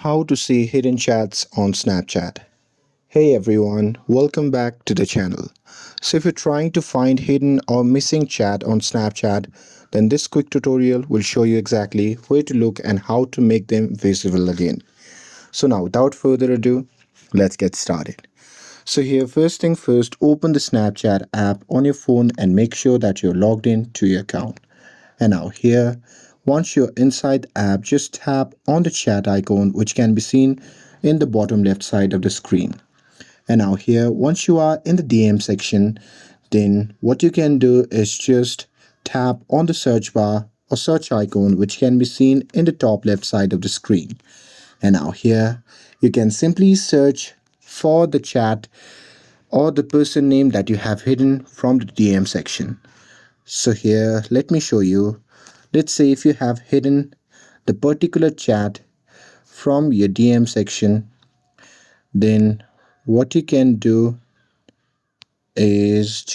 How to see hidden chats on Snapchat. Hey everyone, welcome back to the channel. So if you're trying to find hidden or missing chat on Snapchat, then this quick tutorial will show you exactly where to look and how to make them visible again. So now without further ado, let's get started. So here first thing first, open the Snapchat app on your phone and make sure that you're logged in to your account. And now here, once you're inside the app, just tap on the chat icon which can be seen in the bottom left side of the screen. And now here, once you are in the DM section, then what you can do is just tap on the search bar or search icon which can be seen in the top left side of the screen. And now here, you can simply search for the chat or the person name that you have hidden from the DM section. So here, let me show you. Let's say if you have hidden the particular chat from your DM section, then what you can do is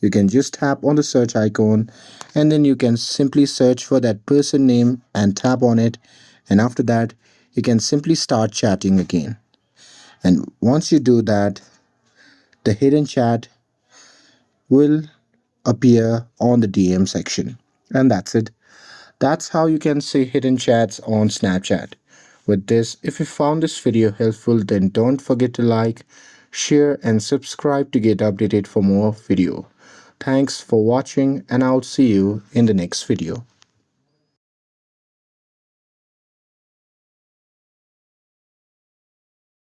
you can just tap on the search icon and then you can simply search for that person name and tap on it, and after that you can simply start chatting again. And once you do that, the hidden chat will appear on the DM section, and that's it. That's how you can see hidden chats on Snapchat. With this, if you found this video helpful, then don't forget to like, share and subscribe to get updated for more video. Thanks for watching and I'll see you in the next video.